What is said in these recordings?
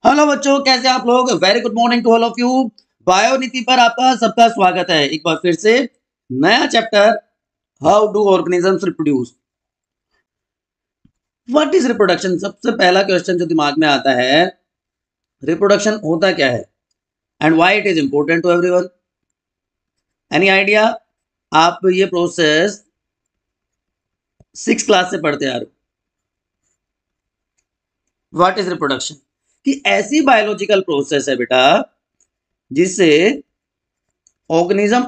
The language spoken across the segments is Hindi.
हेलो बच्चों, कैसे आप लोग। Very good morning to all of you. बायोनीति पर आपका सबका स्वागत है एक बार फिर से। नया chapter, how do organisms reproduce. What is reproduction. सबसे पहला क्वेश्चन जो दिमाग में आता है, रिप्रोडक्शन होता क्या है and why it is important to everyone. Any idea. आप ये प्रोसेस 6 क्लास से पढ़ते आ रहे हो। व्हाट इज रिप्रोडक्शन, कि ऐसी बायोलॉजिकल प्रोसेस है बेटा जिससे ऑर्गेनिज्म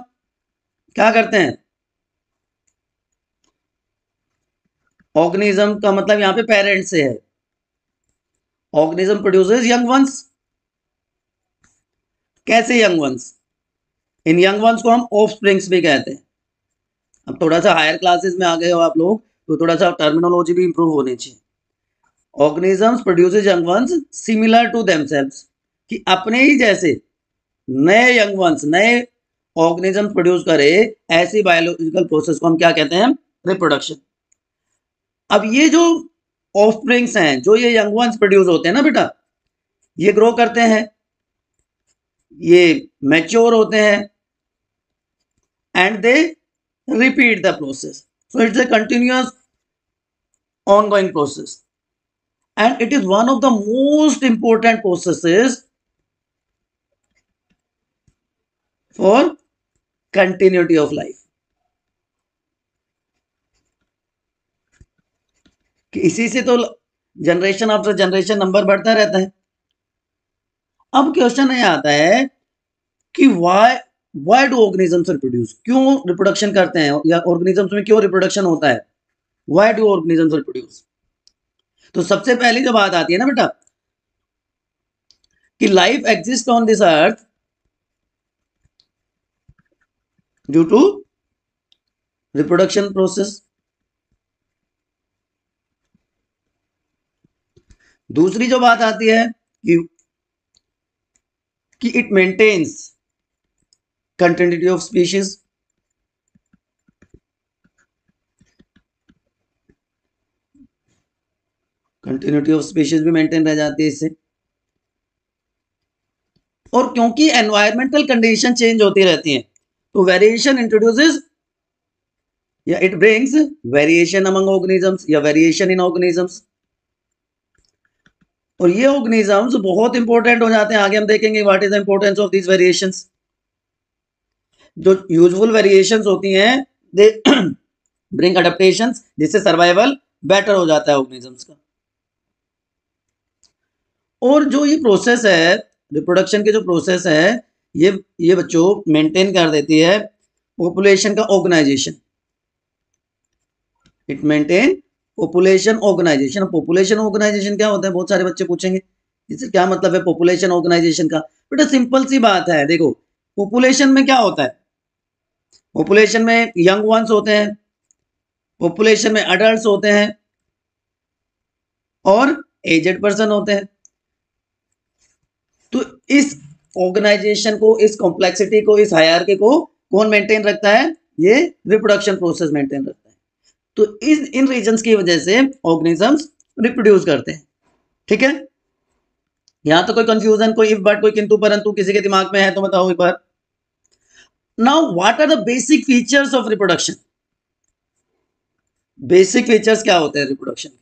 क्या करते हैं। ऑर्गेनिज्म का मतलब यहां पे पेरेंट से है। Organism produces young once. कैसे यंग वंस? इन यंग वंस को हम ऑफस्प्रिंग्स भी कहते हैं। अब थोड़ा सा हायर क्लासेस में आ गए हो आप लोग, तो थोड़ा सा टर्मिनोलॉजी भी इंप्रूव होनी चाहिए। Organisms produces young ones similar to themselves, कि अपने ही जैसे नए यंग वंस, नए ऑर्गेनिज्म प्रोड्यूस करे। ऐसी बायोलॉजिकल प्रोसेस को हम क्या कहते हैं? रिप्रोडक्शन। अब ये जो ऑफस्प्रिंग्स हैं, जो ये यंग वंस प्रोड्यूस होते हैं ना बेटा, ये ग्रो करते हैं, ये मैच्योर होते हैं and they repeat the process. So it's a continuous ongoing process, and it is one of the most important processes for continuity of life, कि इसी से तो जनरेशन आफ्टर जनरेशन नंबर बढ़ता रहता है। अब क्वेश्चन ये आता है कि व्हाई डू ऑर्गेनिजम्स रिप्रोड्यूस, क्यों रिप्रोडक्शन करते हैं, या ऑर्गेनिजम्स में क्यों रिप्रोडक्शन होता है। Why do organisms reproduce. तो सबसे पहली जो बात आती है ना बेटा, कि life exist on this earth due to reproduction process. दूसरी जो बात आती है कि it maintains continuity of species. Continuity of species भी मेंटेन रह जाती है इससे। और क्योंकि एनवायरमेंटल कंडीशन चेंज होती रहती हैं, तो वेरिएशन इंट्रोड्यूसेस या it brings variation among organisms या वेरिएशन इन ऑर्गेनिजम्स। और ये ऑर्गेनिजम्स बहुत इंपॉर्टेंट हो जाते हैं। आगे हम देखेंगे what is the importance of these variations. जो यूजुअल वेरिएशंस होती हैं, दे ब्रिंग अडेप्टेशंस, जिससे सर्वाइवल बेटर हो जाता है ऑर्गेनिजम्स का। और जो ये प्रोसेस है, रिप्रोडक्शन के जो प्रोसेस है, ये बच्चों मेंटेन कर देती है पॉपुलेशन का organisation. It maintain population organisation. Population organisation क्या होता है, बहुत सारे बच्चे पूछेंगे इससे क्या मतलब है पॉपुलेशन ऑर्गेनाइजेशन का। बेटा सिंपल सी बात है, देखो पॉपुलेशन में क्या होता है। पॉपुलेशन में यंग वंस होते हैं, पॉपुलेशन में अडल्ट होते हैं, और एजेड पर्सन होते हैं। तो इस ऑर्गेनाइजेशन को, इस कॉम्प्लेक्सिटी को, इस हायरार्की को कौन मेंटेन रखता है? ये रिप्रोडक्शन प्रोसेस मेंटेन रखता है। तो इन रीजंस की वजह से ऑर्गेनिजम्स रिप्रोड्यूस करते हैं। ठीक है, यहां तो कोई कंफ्यूजन, कोई इफ बट, कोई किंतु परंतु किसी के दिमाग में है तो बताओ एक बार। Now what are the basic features of reproduction. Basic features क्या होते हैं रिप्रोडक्शन के?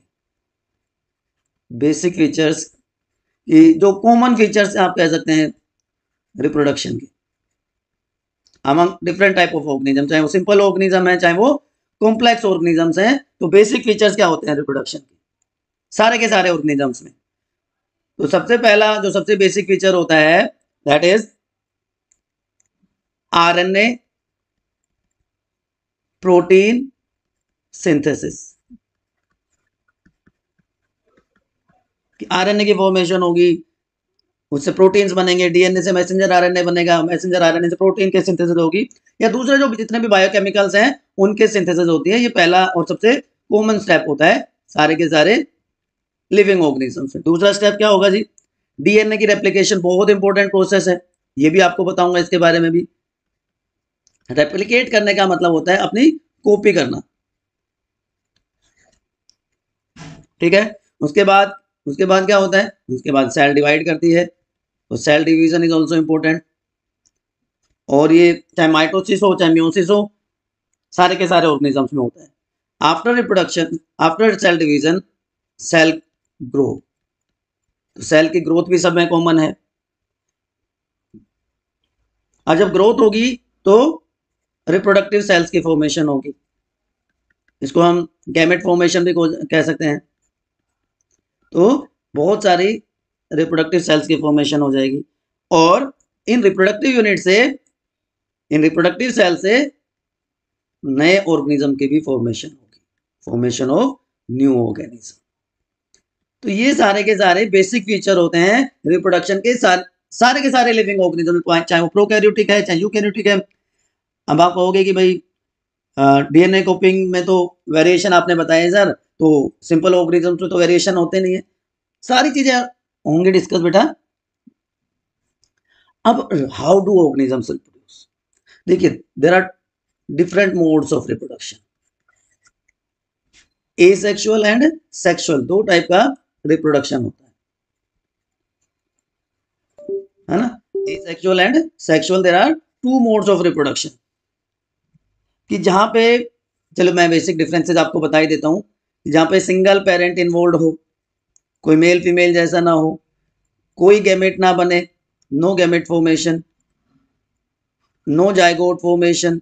बेसिक फीचर्स की जो कॉमन फीचर्स आप कह सकते हैं रिप्रोडक्शन के among different type of organism, चाहे वो सिंपल ऑर्गेनिज्म है, चाहे वो कॉम्प्लेक्स ऑर्गेनिजम्स हैं। तो बेसिक फीचर्स क्या होते हैं रिप्रोडक्शन के, सारे के सारे ऑर्गेनिजम्स में। तो सबसे पहला जो सबसे बेसिक फीचर होता है, that is RNA protein synthesis. RNA की फॉर्मेशन होगी, उससे प्रोटीन्स बनेंगे, डीएनए से मैसेंजर आरएनए बनेगा, मैसेंजर आरएनए से प्रोटीन के सिंथेसिस होगी, या दूसरे जो जितने भी बायोकेमिकल्स हैं उनके सिंथेसिस होती है। ये पहला और सबसे कॉमन स्टेप होता है सारे के सारे लिविंग ऑर्गेनिजम्स में। दूसरा स्टेप क्या होगा जी? डीएनए की रेप्लिकेशन, बहुत इंपॉर्टेंट प्रोसेस है, ये भी आपको बताऊंगा इसके बारे में भी। रेप्लिकेट करने का मतलब होता है अपनी कॉपी करना। ठीक है, उसके बाद उसके बाद क्या होता है, उसके बाद सेल डिवाइड करती है, तो cell division is also important. और ये चाहे माइटोसिस हो चाहे म्योसिस हो, सारे के सारे ऑर्गेनिजम्स में होता है। After reproduction, after cell division, cell grow, तो सेल की ग्रोथ भी सब में कॉमन है। और जब ग्रोथ होगी तो रिप्रोडक्टिव सेल्स की फॉर्मेशन होगी, इसको हम गैमेट फॉर्मेशन भी कह सकते हैं। तो बहुत सारी रिप्रोडक्टिव सेल्स की फॉर्मेशन हो जाएगी, और इन रिप्रोडक्टिव यूनिट से, इन रिप्रोडक्टिव सेल से नए ऑर्गेनिज्म की भी फॉर्मेशन होगी, फॉर्मेशन ऑफ न्यू ऑर्गेनिज्म। तो ये सारे के सारे बेसिक फीचर होते हैं रिप्रोडक्शन के, सारे के सारे लिविंग ऑर्गेनिज्म, चाहे वो प्रोकैरियोटिक है चाहे यूकैरियोटिक है। अब आप कहोगे कि भाई डीएनए कॉपिंग में तो वेरिएशन आपने बताया सर, तो सिंपल ऑर्गेनिज्म में तो वेरिएशन होते नहीं है। सारी चीजें होंगी डिस्कस बेटा। अब हाउ डू ऑर्गेनिजम्स रिप्रोड्यूस? देखिए, there are different modes of reproduction, asexual and sexual, दो टाइप का रिप्रोडक्शन होता है ना, asexual and sexual, there are two modes of reproduction. कि जहां पे, चलो मैं बेसिक डिफरेंसेस आपको बता ही देता हूं, जहां पे सिंगल पेरेंट इन्वॉल्व हो, कोई मेल फीमेल जैसा ना हो, कोई गैमेट ना बने, no gamete formation, no zygote formation,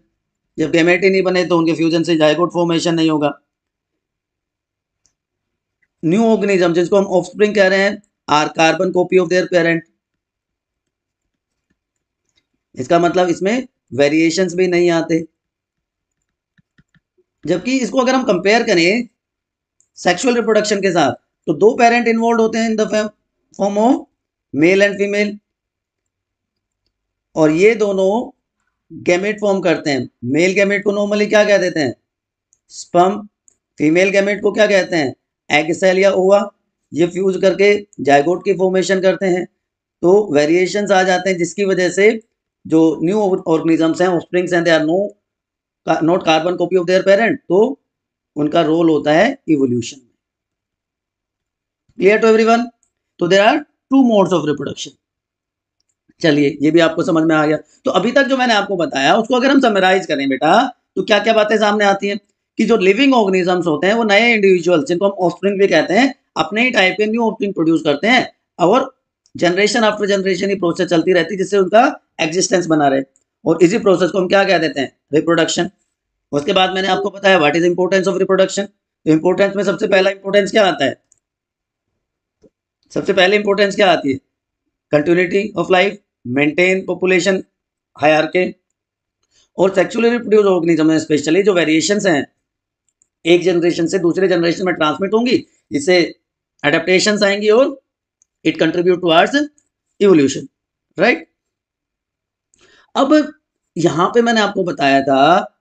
जब गैमेट ही नहीं बने तो उनके फ्यूजन से जाइगोट फॉर्मेशन नहीं होगा। न्यू ऑर्गेनिज्म जिसको हम ऑफस्प्रिंग कह रहे हैं, are carbon copy of their parent. इसका मतलब इसमें वेरिएशंस भी नहीं आते। जबकि इसको अगर हम कंपेयर करें सेक्सुअल रिप्रोडक्शन के साथ, तो दो पेरेंट इन्वॉल्व होते हैं in the form of male and female, और ये दोनों गैमेट फॉर्म करते हैं। मेल गैमेट को नॉर्मली क्या कह देते हैं, स्पर्म, फीमेल गैमेट को क्या कहते हैं, एग सेल या ओवा। ये फ्यूज करके जाइगोट की फॉर्मेशन करते हैं, तो वेरिएशंस आ जाते हैं, जिसकी वजह से जो न्यू ऑर्गेनिजम्स हैं, ऑफस्प्रिंग्स हैं, they are not carbon copy of their parent, तो उनका रोल होता है इवोल्यूशन में। Clear to everyone? तो there are two modes of reproduction. चलिए, ये भी आपको समझ में आ गया। तो अभी तक जो मैंने आपको बताया उसको अगर हम समराइज करें बेटा, तो क्या क्या बातें सामने आती हैं कि जो लिविंग ऑर्गेनिजम्स होते हैं वो नए इंडिविजुअल, जिनको हम ऑफस्प्रिंग भी कहते हैं, अपने ही टाइप के न्यू ऑफस्प्रिंग प्रोड्यूस करते हैं, और जनरेशन आफ्टर जनरेशन ही प्रोसेस चलती रहती है, जिससे उनका एग्जिस्टेंस बना रहे। और इसी प्रोसेस को हम क्या कह देते हैं, रिप्रोडक्शन। उसके बाद मैंने आपको बताया what is importance of reproduction. तो इंपोर्टेंस में सबसे पहला इंपोर्टेंस क्या आता है, सबसे पहले इंपोर्टेंस क्या आती है, continuity of life, maintain population hierarchy. और सेक्सुअली रिप्रोड्यूस ऑर्गेनिज्म में स्पेशली जो वेरिएशंस हैं एक जनरेशन से दूसरे जनरेशन में ट्रांसमिट होंगी, इससे एडेप्टेशंस आएंगी और it contribute towards evolution, right. अब यहां पे मैंने आपको बताया था,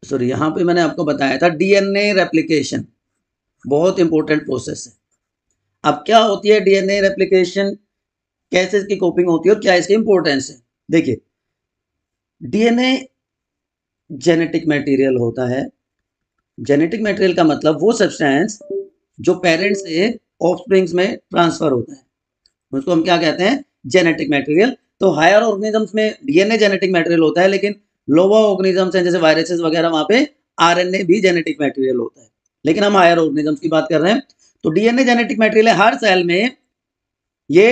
सॉरी, यहां पे मैंने आपको बताया था डीएनए रेप्लिकेशन बहुत इंपॉर्टेंट प्रोसेस है। अब क्या होती है डीएनए रेप्लिकेशन, कैसे इसकी कॉपिंग होती है और क्या इसकी इंपॉर्टेंस है? देखिए, डीएनए जेनेटिक मटेरियल होता है। जेनेटिक मटेरियल का मतलब वो सब्सटेंस जो पेरेंट्स से ऑफस्प्रिंग्स में ट्रांसफर होता है, उसको हम क्या कहते हैं, जेनेटिक मटेरियल। तो हायर ऑर्गेनिजम्स में डीएनए जेनेटिक मटेरियल होता है, लेकिन लोअर ऑर्गेनिजम्स हैं जैसे वायरसेस वगैरह, वहां पे आरएनए भी जेनेटिक मटेरियल होता है, लेकिन हम हायर ऑर्गेनिजम्स की बात कर रहे हैं। तो डीएनए जेनेटिक मटेरियल है, हर सेल में ये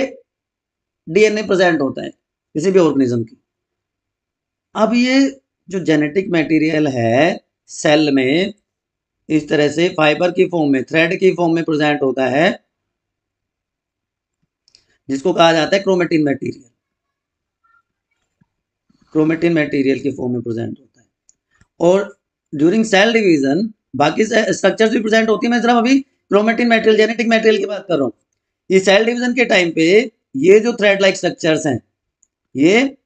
डीएनए प्रेजेंट होता है किसी भी ऑर्गेनिज्म की। अब ये जो जेनेटिक मटेरियल है सेल में इस तरह से फाइबर की फॉर्म में, थ्रेड की फॉर्म में प्रेजेंट होता है, जिसको कहा जाता है क्रोमेटिन मटेरियल। क्रोमेटिन मटेरियल की फॉर्म में प्रेजेंट होता है। और ड्यूरिंग सेल डिवीजन बाकी स्ट्रक्चर्स भी प्रेजेंट होती है। मैं सिर्फ अभी क्रोमेटिन मटेरियल, जेनेटिक मटेरियल की बात कर रहा हूँ। ये सेल डिवीजन के टाइम पे ये जो थ्रेड लाइक स्ट्रक्चर्स हैं ये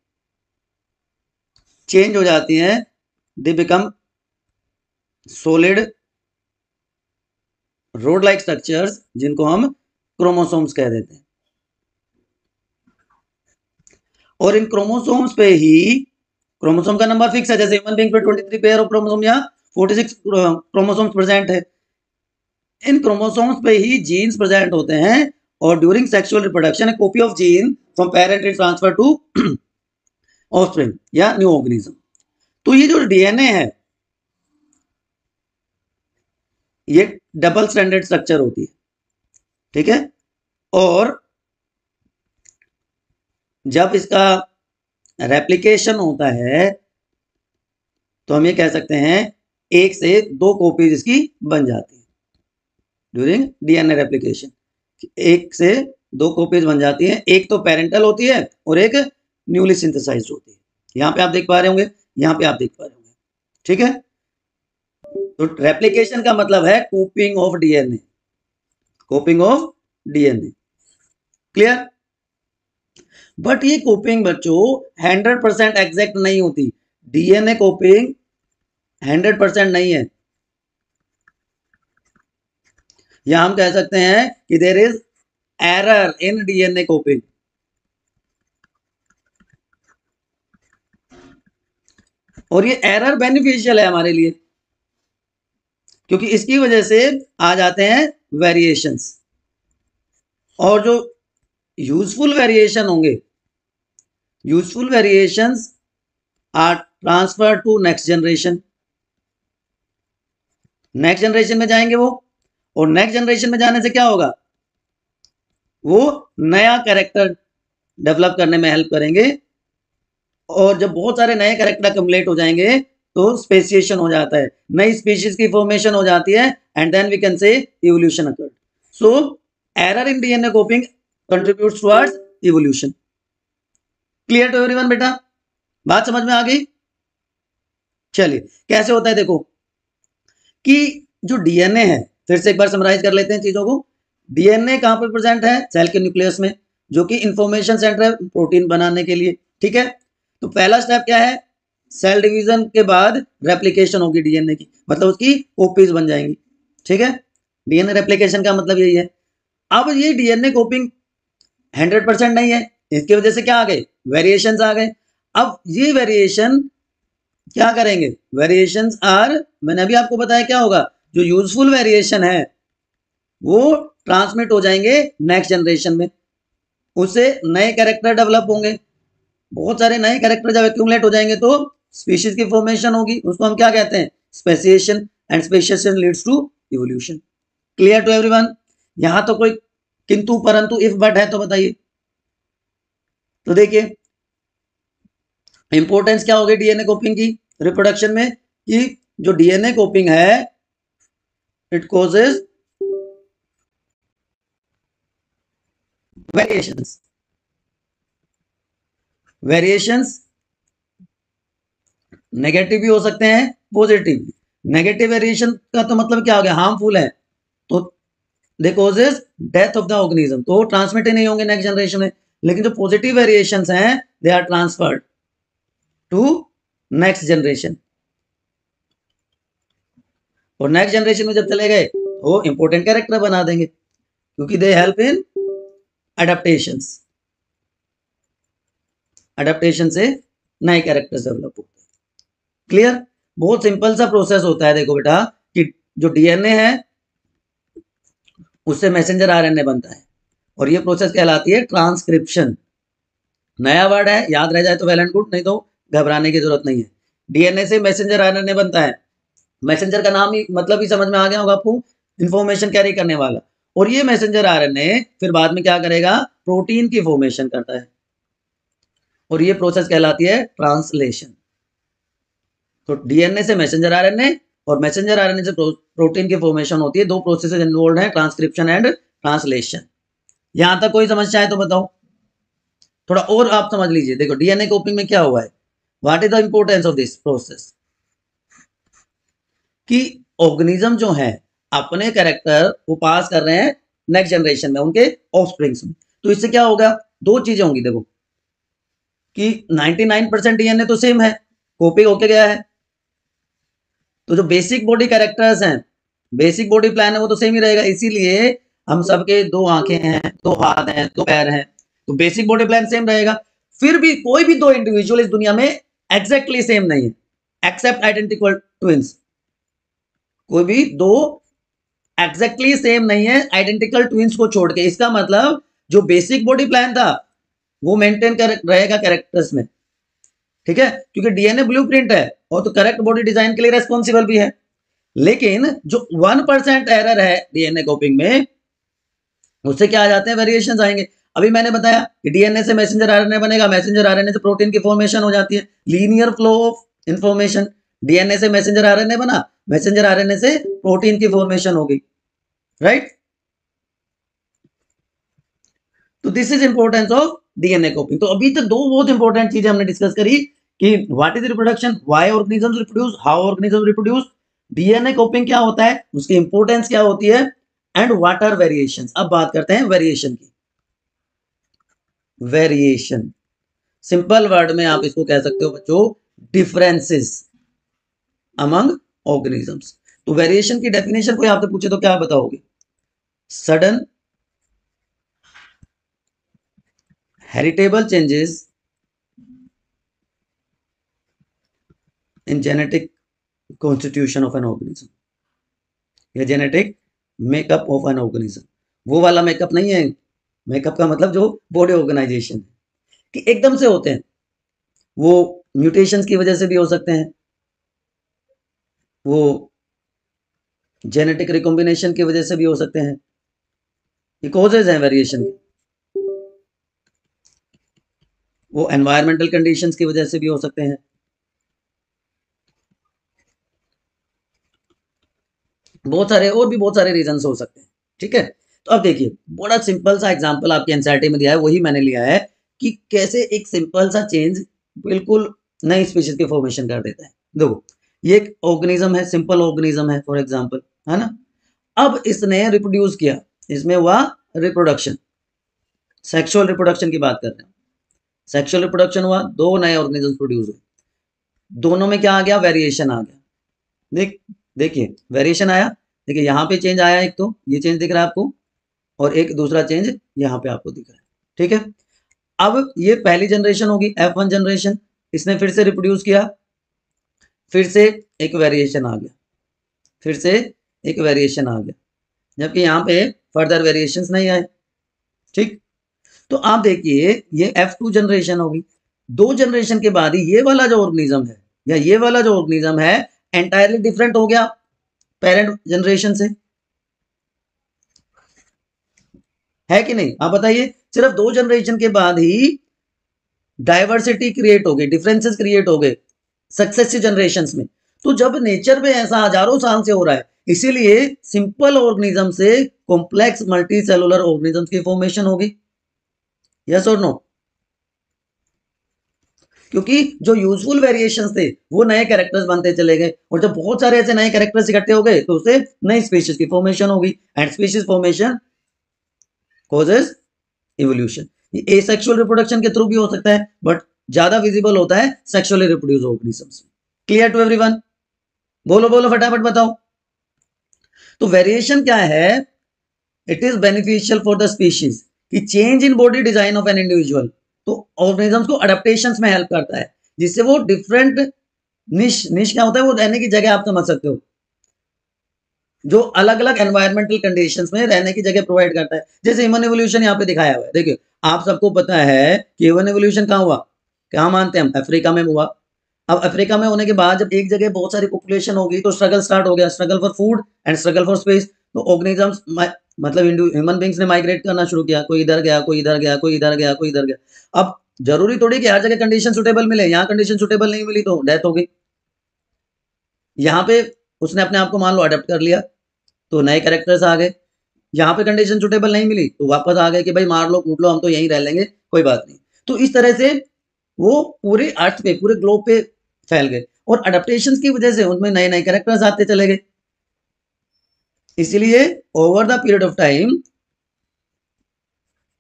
चेंज हो जाती हैं, they become solid road like structures, जिनको हम क्रोमोसोम्स कह देते हैं। और इन क्रोमोसोम्स पे ही, क्रोमोसोम का नंबर फिक्स है, जैसे ह्यूमन बीइंग पे 23 पेयर ऑफ क्रोमोसोम या 46 क्रोमोसोम्स प्रेजेंट है। इन क्रोमोसोम्स पे ही जीन्स प्रेजेंट होते हैं और during sexual reproduction a copy of gene from parent is transfer to offspring या न्यू ऑर्गेनिज्म। तो ये जो डीएनए है ये डबल स्ट्रैंडेड स्ट्रक्चर होती है, ठीक है। और जब इसका रेप्लिकेशन होता है तो हम ये कह सकते हैं एक से दो कॉपीज इसकी बन जाती है ड्यूरिंग डीएनए रेप्लिकेशन। एक से दो कॉपीज बन जाती हैं, एक तो पेरेंटल होती है और एक न्यूली सिंथेसाइज्ड होती है। यहाँ पे आप देख पा रहे होंगे, यहाँ पे आप देख पा रहे होंगे, ठीक है। तो रेप्लिकेशन का मतलब है कॉपिंग of DNA, कॉपिंग of DNA, clear. But ये कॉपिंग बच्चों 100% एग्जैक्ट नहीं होती। डीएनए कॉपिंग 100% नहीं है। या हम कह सकते हैं कि there is error in DNA copying. और ये एरर बेनिफिशियल है हमारे लिए, क्योंकि इसकी वजह से आ जाते हैं वेरिएशंस। और जो यूजफुल वेरिएशन होंगे, useful variations are transfer to next generation. Next generation में जाएंगे वो, और नेक्स्ट जनरेशन में जाने से क्या होगा, वो नया कैरेक्टर डेवलप करने में हेल्प करेंगे। और जब बहुत सारे नए कैरेक्टर अक्युमुलेट हो जाएंगे तो स्पेसिएशन हो जाता है, नई स्पीशीज की फॉर्मेशन हो जाती है, and then we can say evolution occurred. So error in DNA copying contributes towards evolution. Clear to everyone बेटा, बात समझ में आ गई। चलिए कैसे होता है देखो, कि जो डीएनए है, फिर से एक बार समराइज कर लेते हैं चीजों को। डीएनए कहां पर प्रेजेंट है, सेल के न्यूक्लियस में, जो कि इंफॉर्मेशन सेंटर है प्रोटीन बनाने के लिए, ठीक है। तो पहला स्टेप क्या है, सेल डिवीजन के बाद रेप्लिकेशन होगी डीएनए की, मतलब उसकी कॉपीज बन जाएंगी, ठीक है। डीएनए रेप्लिकेशन का मतलब यही है। अब ये डीएनए कॉपिंग 100% नहीं है, इसकी वजह से क्या आ गए, वेरिएशंस आ गए। अब ये वेरिएशन क्या करेंगे, वेरिएशंस आर, मैंने अभी आपको बताया क्या होगा, जो यूजफुल वेरिएशन है वो ट्रांसमिट हो जाएंगे नेक्स्ट जनरेशन में, उससे नए कैरेक्टर डेवलप होंगे। बहुत सारे नए कैरेक्टर जब एक्यूमुलेट हो जाएंगे तो स्पीशीज की फॉर्मेशन होगी, उसको हम क्या कहते हैं, speciation, and speciation leads to evolution. Clear to everyone. यहां तो कोई किंतु परंतु इफ बट है तो बताइए। तो देखिए इंपॉर्टेंस क्या होगी डीएनए कॉपिंग की रिप्रोडक्शन में, कि जो डीएनए कॉपिंग है it causes variations. Variations negative भी हो सकते हैं, पॉजिटिव भी। नेगेटिव वेरिएशन का तो मतलब क्या हो गया, हार्मफुल है, तो they causes death of the organism, तो ट्रांसमिट ही नहीं होंगे नेक्स्ट जनरेशन में। लेकिन जो पॉजिटिव वेरिएशंस हैं they are transferred to next generation, और नेक्स्ट जनरेशन में जब चले गए तो इंपॉर्टेंट कैरेक्टर बना देंगे, क्योंकि they help in adaptations. Adaptation से नए कैरेक्टर्स डेवलप होते हैं। क्लियर, बहुत सिंपल सा प्रोसेस होता है। देखो बेटा कि जो डीएनए है उससे मैसेंजर आरएनए बनता है, और ये प्रोसेस कहलाती है ट्रांसक्रिप्शन। नया वर्ड है, याद रह जाए तो वेल एंड गुड, नहीं तो घबराने की जरूरत नहीं है। डीएनए से मैसेंजर आरएनए बनता है, मैसेंजर का नाम ही मतलब ही समझ में आ गया होगा आपको, इंफॉर्मेशन कैरी करने वाला। और ये मैसेंजर आरएनए फिर बाद में क्या करेगा, प्रोटीन की फॉर्मेशन करता है, और ये प्रोसेस कहलाती है ट्रांसलेशन। तो डीएनए से मैसेंजर आरएनए और मैसेंजर आरएनए से प्रोटीन की फॉर्मेशन होती है। दो प्रोसेसेस इन्वॉल्व हैं, ट्रांसक्रिप्शन एंड ट्रांसलेशन। यहां तक कोई समस्या है तो बताओ, थोड़ा और आप समझ लीजिए। देखो डीएनए कॉपिंग में क्या हुआ है, what is the importance of this process, कि ऑर्गेनिज्म जो है अपने कैरेक्टर को पास कर रहे हैं नेक्स्ट जनरेशन में, उनके ऑफस्प्रिंग्स में। तो इससे क्या होगा, दो चीजें होंगी। देखो कि 99% डीएनए तो सेम है, कॉपी होके गया है, तो जो बेसिक बॉडी कैरेक्टर्स हैं, बेसिक बॉडी प्लान है वो तो सेम ही रहेगा। इसीलिए हम सबके दो आंखें हैं, दो हाथ हैं, दो पैर हैं, तो बेसिक बॉडी प्लान सेम रहेगा। फिर भी कोई भी दो इंडिविजुअल इस दुनिया में एग्जैक्टली सेम नहीं है, एक्सेप्ट आइडेंटिकल ट्विंस। कोई भी दो एग्जैक्टली सेम नहीं है आइडेंटिकल ट्विंस को छोड़ के। इसका मतलब जो बेसिक बॉडी प्लान था वो मेंटेन रहेगा कैरेक्टर्स में, ठीक है, क्योंकि डीएनए ब्लूप्रिंट है और तो करेक्ट बॉडी डिजाइन के लिए रेस्पॉन्सिबल भी है। लेकिन जो 1% एरर है डीएनए कॉपिंग में, उससे क्या आ जाते हैं, वेरिएशंस आएंगे। अभी मैंने बताया कि डीएनए से मैसेंजर आरएनए बनेगा, मैसेंजर आरएनए से प्रोटीन की फॉर्मेशन हो जाती है, linear flow of information. DNA से मैसेंजर आरएनए बना, मैसेंजर आरएनए से प्रोटीन की फॉर्मेशन होगी, राइट। तो this is importance of DNA कॉपिंग। तो अभी तक दो बहुत इंपॉर्टेंट चीजें हमने डिस्कस करी कि what is reproduction, why organisms reproduce, how organisms reproduce, DNA कॉपिंग क्या होता है, उसकी इंपॉर्टेंस क्या होती है, एंड व्हाट आर वेरिएशंस। अब बात करते हैं वेरिएशन की। वेरिएशन सिंपल वर्ड में आप इसको कह सकते हो बच्चों, डिफरेंसेस अमंग ऑर्गेनिजम्स। तो वेरिएशन की डेफिनेशन कोई आपसे पूछे तो क्या बताओगे, sudden heritable changes in genetic constitution of an organism, या genetic makeup of an organism. वो वाला मेकअप नहीं है, मेकअप का मतलब जो बॉडी ऑर्गेनाइजेशन कि एकदम से होते हैं, वो म्यूटेशंस की वजह से भी हो सकते हैं, वो जेनेटिक रिकॉम्बिनेशन की वजह से भी हो सकते हैं, ये कॉजेज हैं वेरिएशन के। वो एनवायरमेंटल कंडीशंस की वजह से भी हो सकते हैं, बहुत सारे और भी बहुत सारे रीजन हो सकते हैं, ठीक है। तो अब देखिए बड़ा सिंपल सा एग्जांपल आपके एनसीईआरटी में दिया है, वही मैंने लिया है कि कैसे एक सिंपल सा चेंज बिल्कुल नई स्पीशीज की फॉर्मेशन कर देता है। देखो ये एक ऑर्गेनिज्म है, सिंपल ऑर्गेनिज्म है फॉर एग्जांपल, है ना। अब इसने रिप्रोड्यूस किया, इसमें हुआ रिप्रोडक्शन, सेक्सुअल रिप्रोडक्शन की बात कर रहे हैं। सेक्सुअल रिप्रोडक्शन हुआ, दो नए ऑर्गेनिज्म प्रोड्यूस हुए, दोनों में क्या आ गया, वेरिएशन आ गया। देखिए वेरिएशन आया, देखिए यहाँ पे चेंज आया, एक तो ये चेंज दिख रहा है आपको, और एक दूसरा चेंज यहाँ पे आपको दिख रहा है, ठीक है। अब ये पहली जनरेशन होगी, F1 जनरेशन, इसने फिर से रिप्रोड्यूस किया, फिर से एक वेरिएशन आ गया, फिर से एक वेरिएशन आ गया, जबकि यहाँ पे फर्दर वेरिएशंस नहीं आए, ठीक। तो आप देखिए ये F2 जनरेशन होगी, दो जनरेशन के बाद ही ये वाला जो ऑर्गेनिज्म है, या ये वाला जो ऑर्गेनिज्म है एंटायरली डिफरेंट हो गया पेरेंट जनरेशन से, है कि नहीं, आप बताइए। सिर्फ दो जनरेशन के बाद ही डाइवर्सिटी क्रिएट हो गई, डिफरेंसेस क्रिएट हो गए सक्सेसिव जनरेशंस में। तो जब नेचर में ऐसा हजारों साल से हो रहा है, इसीलिए सिंपल ऑर्गेनिज्म से कॉम्प्लेक्स मल्टी सेलुलर ऑर्गेनिज्म की फॉर्मेशन होगी, यस और नो। क्योंकि जो यूजफुल वेरिएशंस थे वो नए कैरेक्टर्स बनते चले गए, और जब बहुत सारे ऐसे नए कैरेक्टर्स इकट्ठे हो गए तो उससे नई स्पीशीज की फॉर्मेशन होगी, and species formation causes evolution. ये एसेक्सुअल रिप्रोडक्शन के थ्रू भी हो सकता है, बट ज्यादा विजिबल होता है sexually reproduce organisms. Clear to everyone, बोलो बोलो फटाफट बताओ। तो वेरिएशन क्या है, it is beneficial for the species कि change in body design of an individual, तो ऑर्गेनिजम्स को अडेप्टेशंस में हेल्प करता है, जिससे वो डिफरेंट निश क्या होता है, वो रहने की जगह आप समझ सकते हो, जो अलग अलग एनवायरमेंटल कंडीशंस में रहने की जगह प्रोवाइड करता है। जैसे ह्यूमन एवोल्यूशन यहाँ पे दिखाया हुआ है, देखिए आप सबको पता है कि ह्यूमन एवोल्यूशन कहाँ हुआ, कहाँ मानते हैं हम, अफ्रीका में हुआ। अब अफ्रीका में होने के बाद जब एक जगह बहुत सारी पॉपुलेशन होगी तो स्ट्रगल स्टार्ट हो गया, struggle for food and struggle for space. तो ऑर्गेनिजम्स मतलब ह्यूमन बींग्स ने माइग्रेट करना शुरू किया, कोई इधर गया, कोई इधर गया, कोई इधर गया, कोई इधर गया। अब जरूरी थोड़ी कि हर जगह कंडीशन सुटेबल मिले, यहाँ कंडीशन सुटेबल नहीं मिली तो डेथ हो गई। यहाँ पे उसने अपने आप को मान लो अडेप्ट कर लिया, तो नए कैरेक्टर्स आ गए। यहाँ पे कंडीशन सुटेबल नहीं मिली तो वापस आ गए कि भाई मार लो कूट लो, हम तो यहीं रह लेंगे, कोई बात नहीं। तो इस तरह से वो पूरे अर्थ पे, पूरे ग्लोब पे फैल गए, और अडेप्टेशन की वजह से उनमें नए नए कैरेक्टर्स आते चले गए। इसलिए over the period of time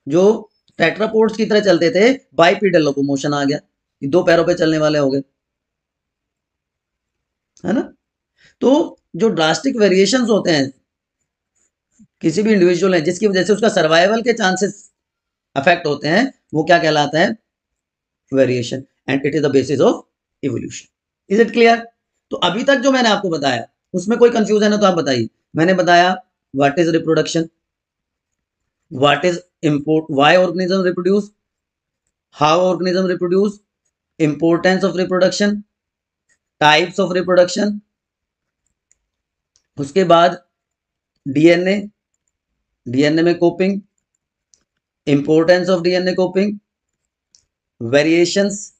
जो टेट्रापोड्स की तरह चलते थे, बाइपीडल लोकोमोशन आ गया, दो पैरों पे चलने वाले हो गए, है ना। तो जो ड्रास्टिक वेरिएशंस होते हैं किसी भी इंडिविजुअल है, जिसकी वजह से उसका सर्वाइवल के चांसेस अफेक्ट होते हैं, वो क्या कहलाता है, variation, and it is the basis of evolution. Is it clear. तो अभी तक जो मैंने आपको बताया उसमें कोई कंफ्यूजन है तो आप बताइए। मैंने बताया what is reproduction, what is import, why organism reproduce, how organism reproduce, importance of reproduction, types of reproduction, उसके बाद डीएनए, डीएनए में copying, importance of DNA copying, variations,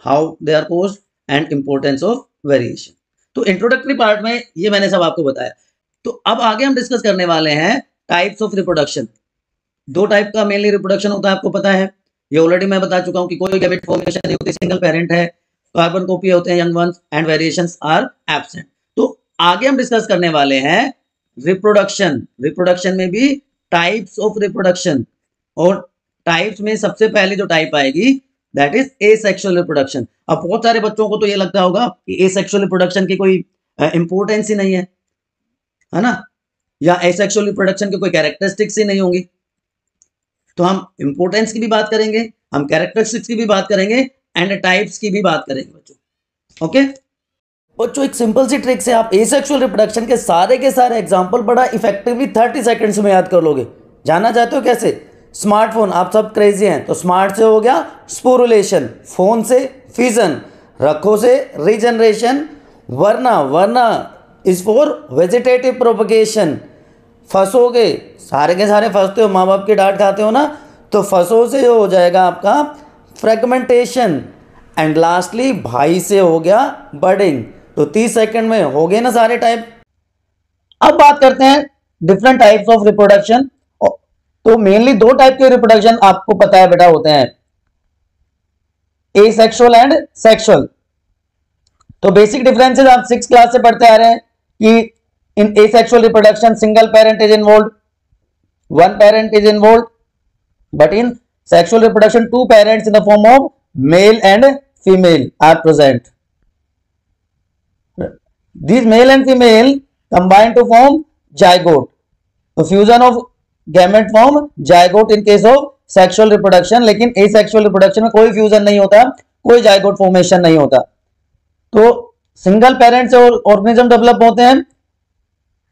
how they are caused and importance of variation. तो इंट्रोडक्टरी पार्ट में ये मैंने सब आपको बताया। तो अब आगे हम डिस्कस करने वाले हैं टाइप्स ऑफ रिप्रोडक्शन। दो टाइप का मेनली रिप्रोडक्शन होता है, आपको पता है, ये ऑलरेडी मैं बता चुका हूं कि कोई गैमेट फॉर्मेशन नहीं होती, सिंगल पेरेंट है, कार्बन कॉपी होते हैं young ones and variations are absent. तो आगे हम डिस्कस करने वाले हैं रिप्रोडक्शन। रिप्रोडक्शन में भी टाइप्स ऑफ रिप्रोडक्शन, और टाइप्स में सबसे पहले जो टाइप आएगी दैट इज एसेक्सुअल रिप्रोडक्शन। अब बहुत सारे बच्चों को तो ये लगता होगा कि एसेक्सुअल रिप्रोडक्शन की कोई इंपॉर्टेंस ही नहीं है ना, या एसेक्सुअल रिप्रोडक्शन के कोई कैरेक्टरिस्टिक्स ही नहीं होंगी। तो हम इंपॉर्टेंस की भी बात करेंगे, हम कैरेक्टरिस्टिक्स की भी बात करेंगे एंड टाइप्स की भी बात करेंगे बच्चों। ओके बच्चों, एक सिंपल सी ट्रिक से आप एसेक्सुअल रिप्रोडक्शन के सारे एग्जांपल बड़ा इफेक्टिवली 30 सेकंड्स में याद कर लोगे। जानना चाहते हो कैसे? स्मार्टफोन, आप सब क्रेजी हैं, तो स्मार्ट से हो गया स्पोरुलेशन, फोन से फिजन, रखो से रीजनरेशन, वरना इज फॉर वेजिटेटिव प्रोपगेशन, फंसोगे, सारे के सारे फंसते हो, माँ बाप की डांट खाते हो ना, तो फंसो से हो जाएगा आपका फ्रेगमेंटेशन, एंड लास्टली भाई से हो गया बर्डिंग। तो 30 सेकंड में हो गए ना सारे टाइप। अब बात करते हैं डिफरेंट टाइप्स ऑफ रिप्रोडक्शन। तो मेनली दो टाइप के रिप्रोडक्शन आपको पता है बेटा होते हैं, एसेक्सुअल एंड सेक्सुअल। तो बेसिक डिफरेंसेस आप 6 क्लास से पढ़ते आ रहे हैं कि इन asexual reproduction single parent is involved, one parent is involved, but in sexual reproduction two parents in the form of male and female are present. These male and female combine to form zygote. The fusion of gamete form zygote in case of sexual reproduction, लेकिन asexual reproduction में कोई फ्यूजन नहीं होता, कोई जाइगोट फॉर्मेशन नहीं होता। तो सिंगल पेरेंट से ऑर्गेनिज्म डेवलप होते हैं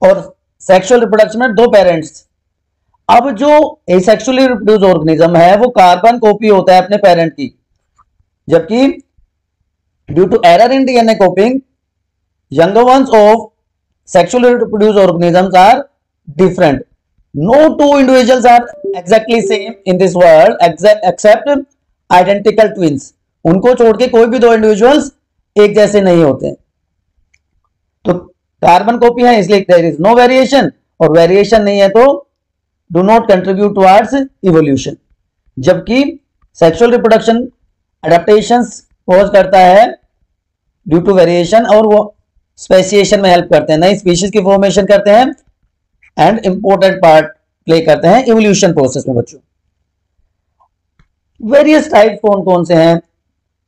और सेक्सुअल रिप्रोडक्शन में दो पेरेंट्स। अब जो एसेक्सुअली रिप्रोड्यूस ऑर्गेनिज्म है वो कार्बन कॉपी होता है अपने पेरेंट की, जबकि due to error in DNA copying younger ones of sexually reproduced organisms are different. No two individuals are exactly same in this world except identical twins. उनको छोड़ के कोई भी दो इंडिविजुअल्स एक जैसे नहीं होते। तो कार्बन कॉपी है इसलिए देयर इज नो वेरिएशन, और वेरिएशन नहीं है तो do not contribute towards evolution. जबकि सेक्सुअल रिप्रोडक्शन एडेप्टेशंस कॉज करता है ड्यू टू वेरिएशन, और वो स्पेसिएशन में हेल्प करते हैं, नई स्पीशीज की फॉर्मेशन करते हैं एंड इंपॉर्टेंट पार्ट प्ले करते हैं इवोल्यूशन प्रोसेस में। बच्चों वेरियस टाइप कौन कौन से हैं?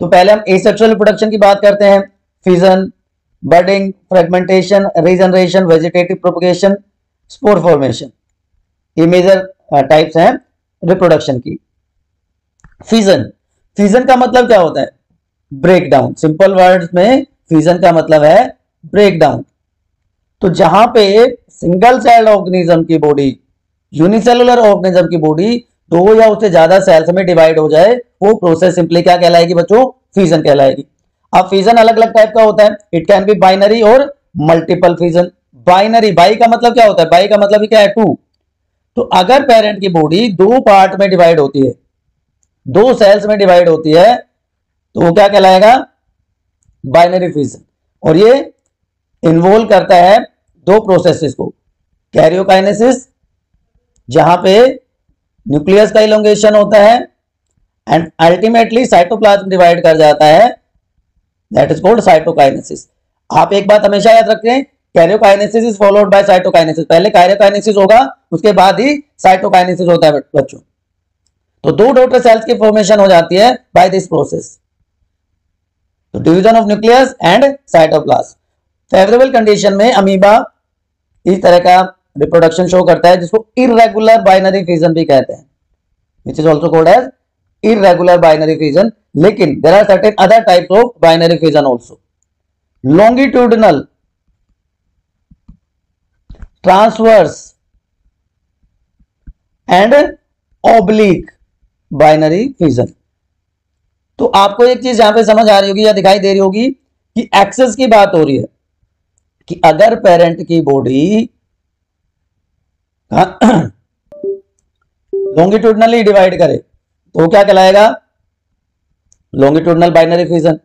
तो पहले हम एसेक्सुअल रिप्रोडक्शन की बात करते हैं, fission, budding, fragmentation, regeneration, vegetative propagation, spore formation, ये मेजर टाइप्स हैं रिप्रोडक्शन की। फिजन, फिजन का मतलब क्या होता है? Break down. सिंपल वर्ड्स में फिजन का मतलब है ब्रेक डाउन। तो जहां पे सिंगल सेल ऑर्गेनिज्म की बॉडी, यूनिसेलुलर ऑर्गेनिज्म की बॉडी दो या उससे ज्यादा सेल्स में डिवाइड हो जाए, वो प्रोसेस सिंपली क्या कहलाएगी बच्चों? फिजन कहलाएगी। अब फिजन अलग अलग टाइप का होता है, इट कैन बी बाइनरी और मल्टीपल फिजन। बाइनरी, बाई का मतलब क्या होता है? बाई का मतलब क्या है? टू। तो अगर पेरेंट की बॉडी दो पार्ट में डिवाइड होती है, दो सेल्स में डिवाइड होती है, तो वो क्या कहलाएगा? Binary fission. और ये इन्वॉल्व करता है दो प्रोसेसेस को, कैरियोकाइनेसिस जहां पे न्यूक्लियस का इलोंगेशन होता है एंड अल्टीमेटली साइटोप्लाज्म डिवाइड कर जाता है, दैट इज कॉल्ड साइटोकाइनेसिस। आप एक बात हमेशा याद रखें, karyokinesis is followed by cytokinesis. पहले कैरियोकाइनेसिस होगा, उसके बाद ही साइटोकाइनेसिस होता है बच्चों। तो दो डॉटर सेल्स की फॉर्मेशन हो जाती है बाय दिस प्रोसेस, तो division of nucleus and cytoplasm. Favourable condition में अमीबा इस तरह का रिप्रोडक्शन शो करता है, जिसको इररेगुलर बाइनरी फिजन भी कहते हैं, which is also called as irregular binary fission. लेकिन there are certain other types of binary fission also. Longitudinal, transverse and oblique binary fission. तो आपको एक चीज यहां पे समझ आ रही होगी या दिखाई दे रही होगी कि एक्सेस की बात हो रही है कि अगर पेरेंट की बॉडी लॉन्गिट्यूडनली डिवाइड करे तो क्या कहलाएगा? longitudinal binary fission.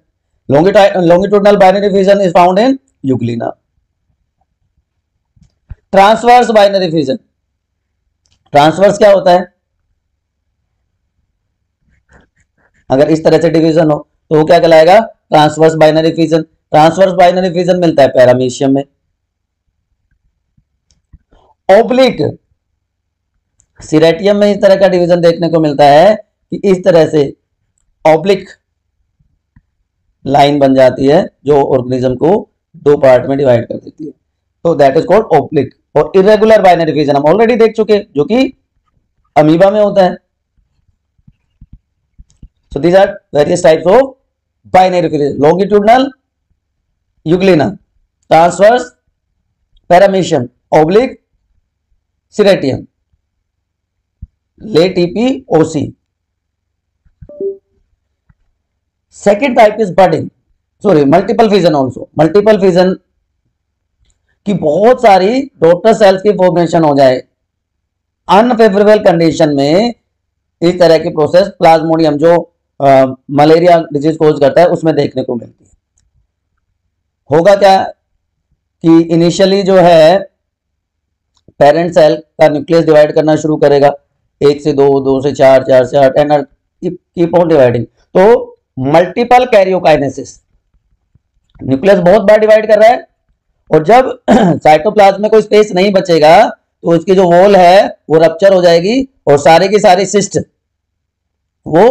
Longitudinal binary fission is found in euglena. Transverse binary fission. Transverse क्या होता है? अगर इस तरह से डिवीजन हो तो वो क्या कहलाएगा? Transverse binary fission. Transverse binary fission मिलता है पैरामीशियम में। ओब्लिक सिरेटियम में इस तरह का डिवीजन देखने को मिलता है कि इस तरह से ऑब्लिक लाइन बन जाती है जो ऑर्गेनिज्म को दो पार्ट में डिवाइड कर देती है, तो दैट इज कॉल्ड ऑब्लिक। और इरेगुलर बाइनरी फिजन हम ऑलरेडी देख चुके, जो कि अमीबा में होता है। So these are various types of binary fission: longitudinal euglena, transverse paramecium, oblique ceratium, ले टीपी ओसी। Second type is budding, sorry multiple fission also. Multiple fission की बहुत सारी डॉटर सेल्स की फॉर्मेशन हो जाए अनफेवरेबल कंडीशन में, इस तरह की प्रोसेस प्लाज्मोडियम जो मलेरिया डिजीज कोज करता है उसमें देखने को मिलती है। होगा क्या कि इनिशियली जो है पेरेंट सेल का न्यूक्लियस डिवाइड करना शुरू करेगा, 1 से 2, 2 से 4, 4 से 8 एंड कीप ऑन डिवाइडिंग। तो मल्टीपल कैरियोकाइनेसिस, न्यूक्लियस बहुत बार डिवाइड कर रहा है और जब साइटोप्लाज्म में कोई स्पेस नहीं बचेगा तो इसकी जो वॉल है वो रप्चर हो जाएगी और सारी की सारी सिस्ट वो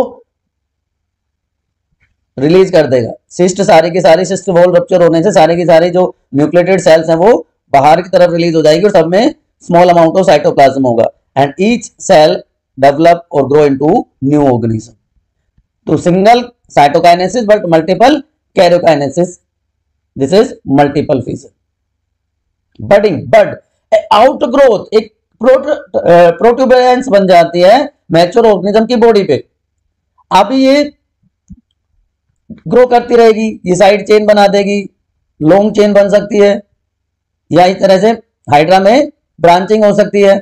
रिलीज कर देगा। सिस्ट सारी की सारी सिस्ट वॉल रप्चर होने से सारी की सारी जो न्यूक्लिएटेड सेल्स हैं वो बाहर की तरफ रिलीज हो जाएगी और सब में स्मॉल अमाउंट ऑफ साइटोप्लाज्म होगा एंड ईच सेल डेवलप और ग्रो इनटू न्यू ऑर्गेनिज्म। तो single cytokinesis but multiple karyokinesis, this is multiple fission. Budding, bud outgrowth, एक प्रोट्यूबरेंस बन जाती है मैच्योर ऑर्गेनिज्म की बॉडी पे। अभी ये ग्रो करती रहेगी, ये साइड चेन बना देगी, लॉन्ग चेन बन सकती है या इस तरह से हाइड्रा में ब्रांचिंग हो सकती है।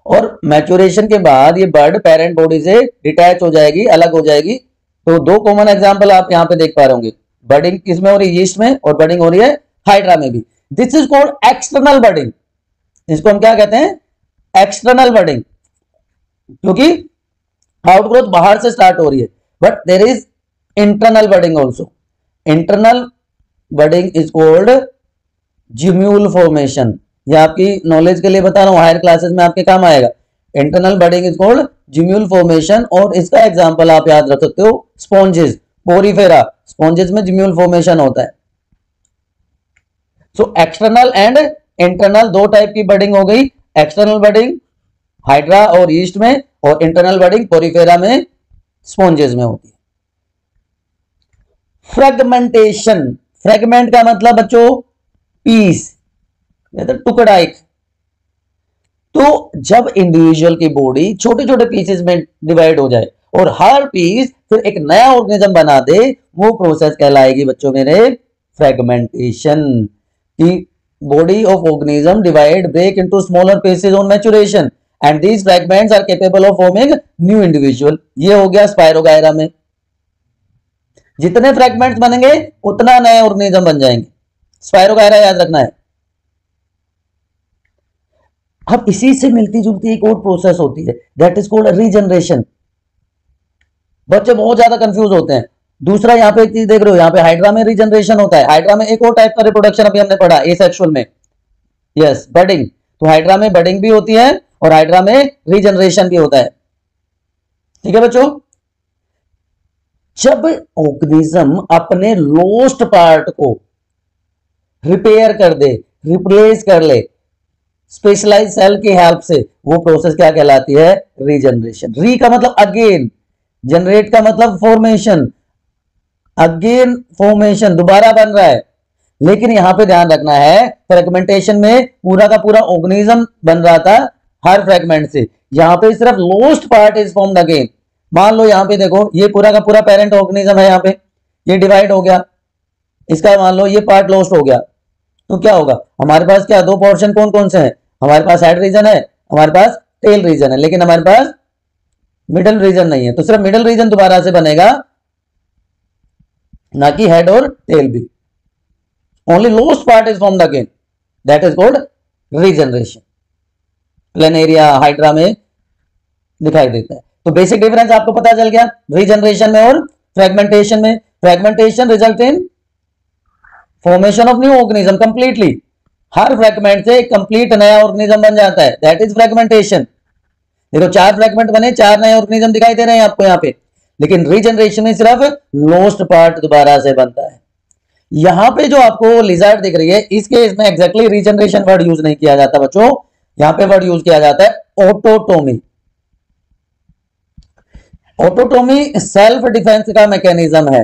और मैच्योरेशन के बाद ये बर्ड पेरेंट बॉडी से डिटैच हो जाएगी, अलग हो जाएगी। तो दो कॉमन एग्जांपल आप यहां पे देख पा रहे होंगे, बर्डिंग किसमें हो रही है? यीस्ट में, और बर्डिंग हो रही है हाइड्रा में भी। This is called external budding. इसको हम क्या कहते हैं? एक्सटर्नल बर्डिंग, क्योंकि आउटग्रोथ बाहर से स्टार्ट हो रही है। But there is internal budding also. Internal budding is called gemmule formation. ये आपकी नॉलेज के लिए बता रहा हूं, हायर क्लासेस में आपके काम आएगा। Internal budding is called gemmule formation. और इसका एग्जांपल आप याद रख सकते हो, स्पॉन्जेस, पोरीफेरा, स्पॉन्जेस में जिम्यूल फॉर्मेशन होता है। सो एक्सटर्नल एंड इंटरनल दो टाइप की बर्डिंग हो गई। एक्सटर्नल बर्डिंग हाइड्रा और यीस्ट में, और इंटरनल बर्डिंग पोरीफेरा में, स्पॉन्जेस में होती है। फ्रेगमेंटेशन, फ्रेगमेंट का मतलब बच्चों पीस, टुकड़ा एक। तो जब इंडिविजुअल की बॉडी छोटे छोटे पीसेस में डिवाइड हो जाए और हर पीस फिर एक नया ऑर्गेनिज्म बना दे, वो प्रोसेस कहलाएगी बच्चों मेरे फ्रेगमेंटेशन। की body of organism divide break into smaller pieces on maturation and these fragments are capable of forming new individual. ये हो गया स्पायरोगायरा में। जितने फ्रेगमेंट्स बनेंगे उतना नए ऑर्गेनिज्म बन जाएंगे। स्पायरोगायरा याद रखना है। अब इसी से मिलती जुलती एक और प्रोसेस होती है, दैट इज कॉल्ड रीजनरेशन। बच्चे बहुत ज्यादा कंफ्यूज होते हैं। दूसरा यहाँ पे एक चीज देख रहे हो, यहाँ पे हाइड्रा में रीजनरेशन होता है। हाइड्रा में एक और टाइप का रिप्रोडक्शन अभी हमने पढ़ा, एसेक्सुअल में, यस, बडिंग। तो हाइड्रा में बडिंग भी होती है और हाइड्रा में रीजनरेशन भी होता है। ठीक है बच्चों। जब ऑर्गेनिज्म अपने लॉस्ट पार्ट को रिपेयर कर दे, रिप्लेस कर ले स्पेशलाइज सेल की हेल्प से, वो प्रोसेस क्या कहलाती है? रीजनरेशन। री का मतलब अगेन, जनरेट का मतलब फॉर्मेशन, अगेन फॉर्मेशन, दोबारा बन रहा है। लेकिन यहाँ पे ध्यान रखना है, फ्रेगमेंटेशन में पूरा का पूरा ऑर्गेनिज्म बन रहा था हर फ्रेगमेंट से, यहाँ पे सिर्फ lost part is formed again. मान लो यहाँ पे देखो, ये पूरा का पूरा पेरेंट ऑर्गेनिज्म है, यहाँ पे ये डिवाइड हो गया, इसका मान लो ये पार्ट लॉस्ट हो गया, तो क्या होगा, हमारे पास क्या दो पोर्शन कौन कौन से हैं, हमारे पास हेड रीजन है, हमारे पास टेल रीजन है, लेकिन हमारे पास मिडल रीजन नहीं है, तो सिर्फ मिडल रीजन दोबारा से बनेगा, ना कि हेड और टेल भी। Only lost part is formed again, that is called regeneration. Planaria hydra में दिखाई देता है। तो बेसिक डिफरेंस आपको पता चल गया रीजनरेशन में और फ्रेगमेंटेशन में। Fragmentation result in formation of new organism completely, her fragment से कंप्लीट नया ऑर्गेनिज्म बन जाता है, दैट इज फ्रेगमेंटेशन। देखो 4 फ्रेगमेंट बने, 4 नए ऑर्गेनिज्म दिखाई दे रहे हैं आपको यहाँ पे, लेकिन रीजनरेशन में सिर्फ लोस्ट पार्ट दोबारा से बनता है। यहां पे जो आपको लिजर्ड दिख रही है, इस केस में एग्जैक्टली रीजनरेशन वर्ड यूज नहीं किया जाता बच्चों, यहां पे वर्ड यूज किया जाता है ऑटोटोमी। ऑटोटोमी सेल्फ डिफेंस का मैकेनिज्म है।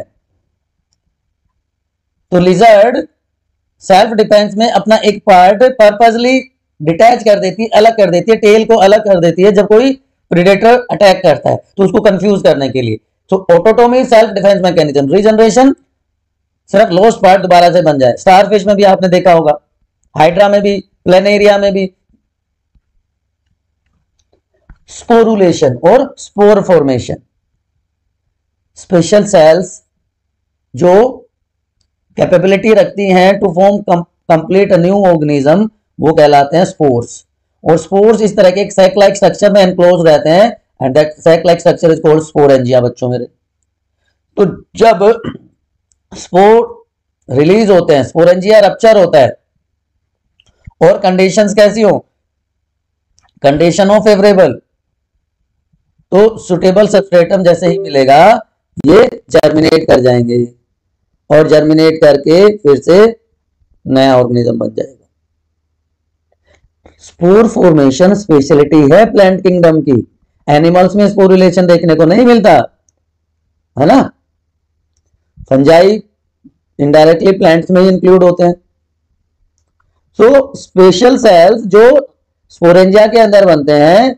तो लिजर्ड सेल्फ डिफेंस में अपना एक पार्ट पर्पसली डिटैच कर देती है, अलग कर देती है, टेल को अलग कर देती है जब कोई प्रेडेटर अटैक करता है, तो उसको कंफ्यूज करने के लिए। तो ऑटोटोमी सेल्फ डिफेंस मैकेनिज्म, रीजनरेशन सिर्फ लॉस्ट पार्ट दोबारा से बन जाए। स्टारफिश में भी आपने देखा होगा, हाइड्रा में भी, प्लेनेरिया में भी। स्पोरुलेशन और स्पोर फॉर्मेशन, स्पेशल सेल्स जो कैपेबिलिटी रखती हैं to form complete new organism, वो कहलाते हैं स्पोर्स। और स्पोर्स इस तरह के एक सैक लाइक स्ट्रक्चर में एनक्लोज रहते हैं, and that sac like structure is called sporangia बच्चों मेरे। तो जब स्पोर रिलीज होते हैं, स्पोरेंजिया रप्चर होता है, और कंडीशंस कैसी हो, कंडीशन हो फेवरेबल, तो सुटेबल सबस्ट्रेटम जैसे ही मिलेगा ये जर्मिनेट कर जाएंगे, और जर्मिनेट करके फिर से नया ऑर्गेनिज्म बन जाएगा। स्पोर फॉर्मेशन स्पेशलिटी है प्लांट किंगडम की, एनिमल्स में स्पोरुलेशन देखने को नहीं मिलता है ना। फंजाई इनडायरेक्टली प्लांट्स में ही इंक्लूड होते हैं। सो स्पेशल सेल्स जो स्पोरेंजिया के अंदर बनते हैं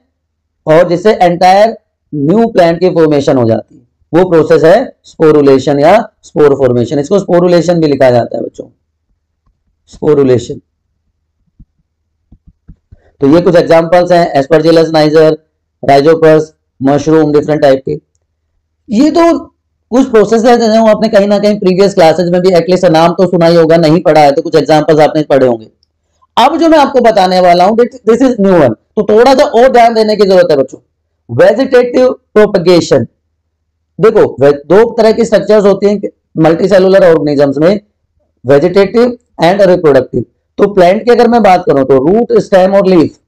और जिससे एंटायर न्यू प्लांट की फॉर्मेशन हो जाती है, वो प्रोसेस है स्पोरुलेशन या स्पोर फॉर्मेशन। इसको स्पोरुलेशन भी लिखा जाता है बच्चों, स्पोरुलेशन। तो ये कुछ एग्जांपल्स हैं, Aspergillus niger, Rhizopus, mushroom, different type के। ये तो कुछ प्रोसेस है जैसे आपने कहीं ना कहीं प्रीवियस क्लासेज में भी एटलीस्ट नाम तो सुना ही होगा, नहीं पढ़ा है तो कुछ एग्जांपल्स आपने पढ़े होंगे। अब जो मैं आपको बताने वाला हूं दिस इज न्यू वन, तो थोड़ा सा और ध्यान देने की जरूरत है बच्चों। वेजिटेटिव प्रोपगेशन, देखो दो तरह की स्ट्रक्चर्स होती हैं मल्टी सेलुलर ऑर्गेनिजम्स में, वेजिटेटिव एंड रिप्रोडक्टिव। तो प्लांट की अगर मैं बात करूं तो रूट, स्टेम और लीफ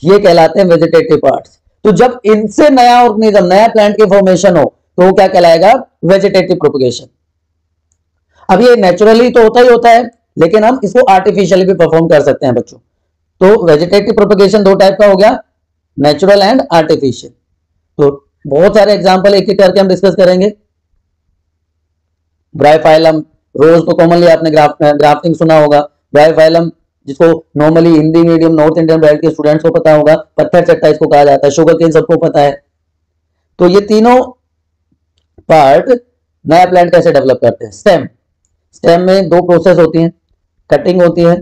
ये कहलाते हैं वेजिटेटिव पार्ट्स। तो जब इनसे नया ऑर्गेनिज्म, नया प्लांट की फॉर्मेशन हो तो वो क्या कहलाएगा, वेजिटेटिव प्रोपगेशन। अब ये नेचुरली तो होता ही होता है, लेकिन हम इसको आर्टिफिशियली भी परफॉर्म कर सकते हैं बच्चों। तो वेजिटेटिव प्रोपगेशन दो टाइप का हो गया, नेचुरल एंड आर्टिफिशियल। तो बहुत सारे एग्जांपल एक एक करके हम डिस्कस करेंगे। ब्रायोफाइलम, रोज तो कॉमनली आपने ग्राफ्टिंग सुना होगा। ब्रायोफाइलम जिसको normally Hindi medium north Indian belt के स्टूडेंट्स को पता होगा, पत्थर चट्टा इसको कहा जाता है। शुगर केन सबको पता है। तो ये तीनों पार्ट नया प्लांट कैसे डेवलप करते हैं। स्टेम, स्टेम में दो प्रोसेस होती हैं, कटिंग होती है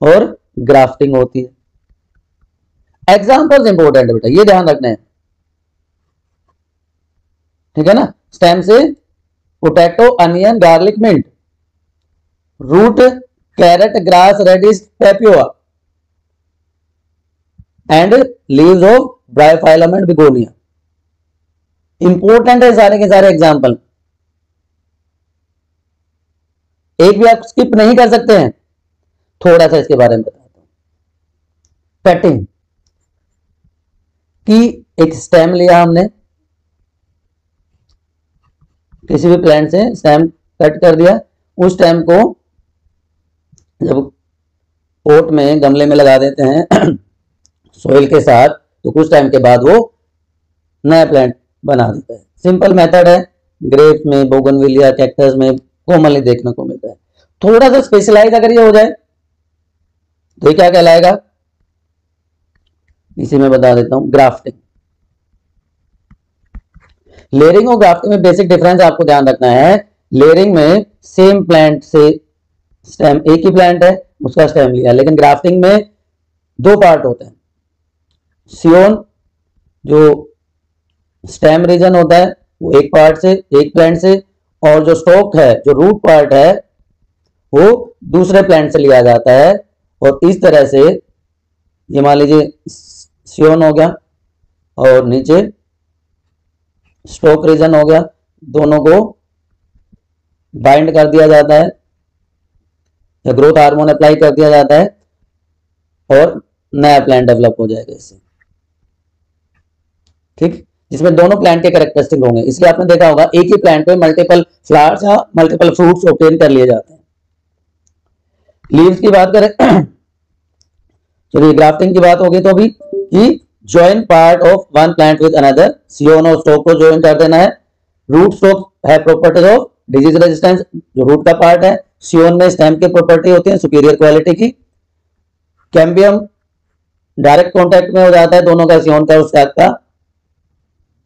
और ग्राफ्टिंग होती है। एग्जांपल्स इंपॉर्टेंट है बेटा, ये ध्यान रखना है, ठीक है ना। स्टेम से potato, onion, garlic, mint. Root, carrot, grass, radish, पेपियोआ। And leaves of bryophyllum and begonia. Important है सारे के सारे एग्जाम्पल, एक भी आप स्किप नहीं कर सकते हैं। थोड़ा सा इसके बारे में बताता हूं। कटिंग की, एक स्टेम लिया हमने, किसी भी प्लांट से स्टेम कट कर दिया, उस स्टेम को जब पोट में, गमले में लगा देते हैं सोइल के साथ, तो कुछ टाइम के बाद वो नया प्लांट बना देता है। सिंपल मेथड है, ग्रेप्स में, बोगनविलिया, कैक्टस में कॉमनली देखने को मिलता है। थोड़ा सा स्पेशलाइज अगर ये हो जाए तो ये क्या कहलाएगा, इसी में बता देता हूं, ग्राफ्टिंग। लेयरिंग और ग्राफ्टिंग में बेसिक डिफरेंस आपको ध्यान रखना है। लेयरिंग में सेम प्लांट से स्टेम, एक ही प्लांट है उसका स्टेम लिया, लेकिन ग्राफ्टिंग में दो पार्ट होते हैं। सियोन जो स्टेम रीजन होता है वो एक पार्ट से, एक प्लांट से, और जो स्टॉक है, जो रूट पार्ट है, वो दूसरे प्लांट से लिया जाता है। और इस तरह से ये मान लीजिए सियोन हो गया और नीचे स्टॉक रीजन हो गया, दोनों को बाइंड कर दिया जाता है या ग्रोथ हार्मोन अप्लाई कर दिया जाता है और नया प्लांट डेवलप हो जाएगा इससे, ठीक, जिसमें दोनों प्लांट के कैरेक्टरिस्टिक होंगे। इसलिए आपने देखा होगा एक ही प्लांट पे मल्टीपल फ्लावर्स या मल्टीपल फ्रूट्स ऑब्टेन कर लिए जाते हैं। लीव्स की बात करें, चलिए ग्राफ्टिंग की बात होगी तो अभी कि join part of one plant with another, scion और स्टॉक को ज्वाइन कर देना है। रूट स्टॉक है प्रॉपर्टीज ऑफ डिजीज रेजिस्टेंस, जो रूट का पार्ट है। सियोन में स्टेम की प्रॉपर्टी होती है सुपीरियर क्वालिटी की। कैम्बियम डायरेक्ट कॉन्टेक्ट में हो जाता है दोनों का, सियोन का और स्टैक का,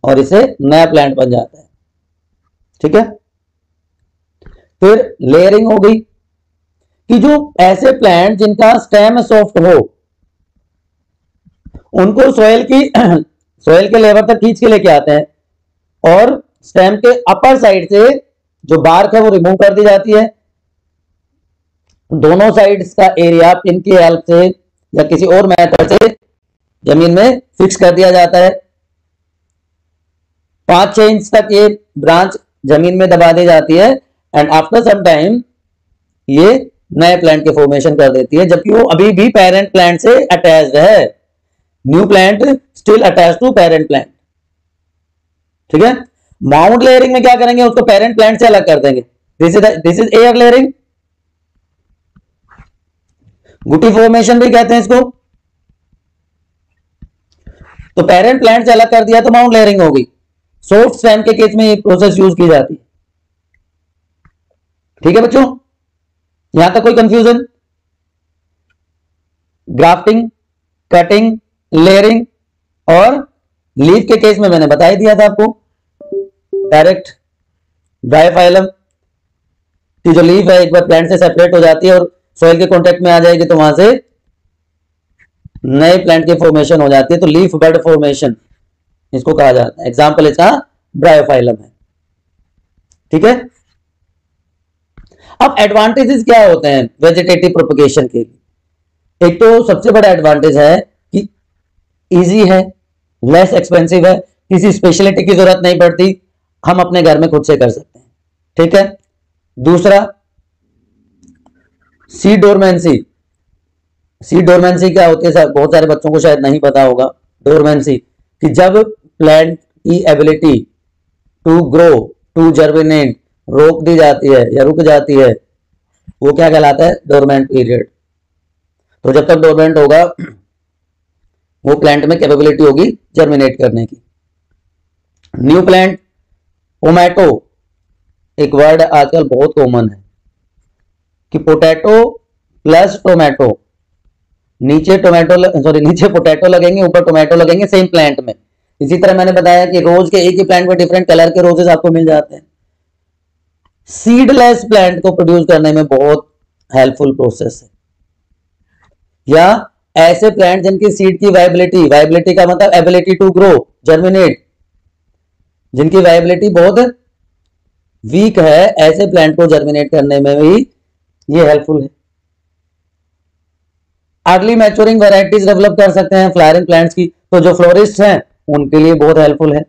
और इसे नया प्लांट बन जाता है, ठीक है। फिर लेयरिंग हो गई कि जो ऐसे प्लांट जिनका स्टेम सॉफ्ट हो उनको सोयल के लेवल तक खींच के लेके आते हैं और स्टेम के अपर साइड से जो बार्क है वो रिमूव कर दी जाती है। दोनों साइड्स का एरिया पिन की हेल्प से या किसी और मेथड से जमीन में फिक्स कर दिया जाता है। 5-6 इंच तक ये ब्रांच जमीन में दबा दी जाती है एंड आफ्टर सम टाइम ये नए प्लांट के फॉर्मेशन कर देती है, जबकि वो अभी भी पेरेंट प्लांट से अटैच्ड है। New plant still attach to parent plant, ठीक है। माउंट लेयरिंग में क्या करेंगे, उसको पेरेंट प्लांट से अलग कर देंगे। दिस इज एयर लेयरिंग, गुटी फॉर्मेशन भी कहते हैं इसको। तो पेरेंट प्लांट से अलग कर दिया तो माउंट लेयरिंग हो गई। सॉफ्ट स्टेम के केस में ये प्रोसेस यूज की जाती है, ठीक है बच्चों, यहां तक कोई कंफ्यूजन? ग्राफ्टिंग, कटिंग, लेयरिंग और लीफ के केस में मैंने बता ही दिया था आपको। डायरेक्ट ब्रायोफाइलम की जो लीफ है एक बार प्लांट से सेपरेट हो जाती है और सॉइल के कांटेक्ट में आ जाएगी तो वहां से नए प्लांट की फॉर्मेशन हो जाती है, तो लीफ बड फॉर्मेशन इसको कहा जाता है। एग्जांपल इसका ब्रायोफाइलम है, ठीक है। अब एडवांटेजेस क्या होते हैं वेजिटेटिव प्रोपगेशन के लिए? एक तो सबसे बड़ा एडवांटेज है कि इजी है, लेस एक्सपेंसिव है, किसी स्पेशलिटी की जरूरत नहीं पड़ती, हम अपने घर में खुद से कर सकते हैं, ठीक है। दूसरा सीड डोरमेंसी। सीड डोरमेंसी क्या होती है, बहुत सारे बच्चों को शायद नहीं पता होगा। डोरमेंसी कि जब प्लांट की ability to grow, to germinate रोक दी जाती है या रुक जाती है, वो क्या कहलाता है, डोरमेंट पीरियड। तो जब तक डोरमेंट होगा वो प्लांट में कैपेबिलिटी होगी जर्मिनेट करने की। न्यू प्लांट, पोमैटो एक वर्ड आजकल बहुत कॉमन है कि पोटैटो प्लस टोमेटो, नीचे पोटैटो लगेंगे, ऊपर टोमेटो लगेंगे सेम प्लांट में। इसी तरह मैंने बताया कि रोज के एक ही प्लांट में डिफरेंट कलर के रोजेस आपको मिल जाते हैं। सीडलेस प्लांट को प्रोड्यूस करने में बहुत हेल्पफुल प्रोसेस है। या ऐसे प्लांट जिनकी सीड की वायबिलिटी का मतलब एबिलिटी टू ग्रो, जर्मिनेट, जिनकी वायबिलिटी बहुत वीक है, ऐसे प्लांट को जर्मिनेट करने में भी ये हेल्पफुल है। अर्ली मैच्योरिंग वैरायटीज डेवलप कर सकते हैं फ्लावरिंग प्लांट्स की, तो जो फ्लोरिस्ट हैं उनके लिए बहुत हेल्पफुल है।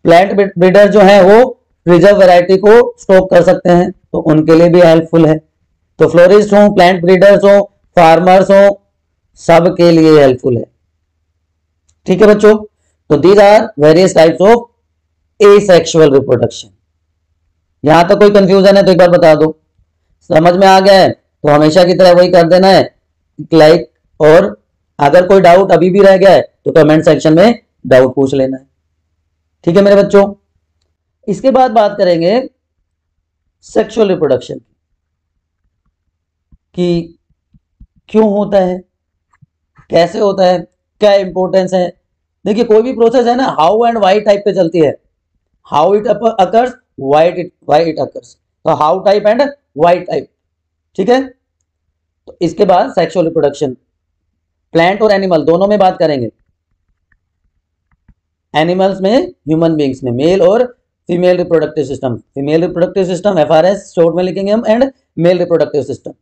प्लांट ब्रीडर जो है वो प्रिजर्व वैरायटी को स्टॉक कर सकते हैं, तो उनके लिए भी हेल्पफुल है। तो फ्लोरिस्ट हो, प्लांट ब्रीडर्स हो, फार्मर्स हो, सब के लिए हेल्पफुल है, ठीक है बच्चों। तो these are various types of asexual reproduction. यहां तक कोई कंफ्यूजन है तो एक बार बता दो। समझ में आ गया है तो हमेशा की तरह वही कर देना है, लाइक, और अगर कोई डाउट अभी भी रह गया है तो कमेंट सेक्शन में डाउट पूछ लेना है, ठीक है मेरे बच्चों। इसके बाद बात करेंगे सेक्सुअल रिप्रोडक्शन कि क्यों होता है, कैसे होता है, क्या इंपॉर्टेंस है। देखिए कोई भी प्रोसेस है ना, हाउ एंड वाई टाइप पे चलती है। How it occurs, why it occurs, तो how type and why type, ठीक है। तो इसके बाद सेक्सुअल रिप्रोडक्शन, प्लांट और एनिमल दोनों में बात करेंगे। एनिमल्स में, ह्यूमन बींग्स में, मेल और female reproductive system, female reproductive system FRS short में लिखेंगे हम, एंड मेल रिप्रोडक्टिव सिस्टम।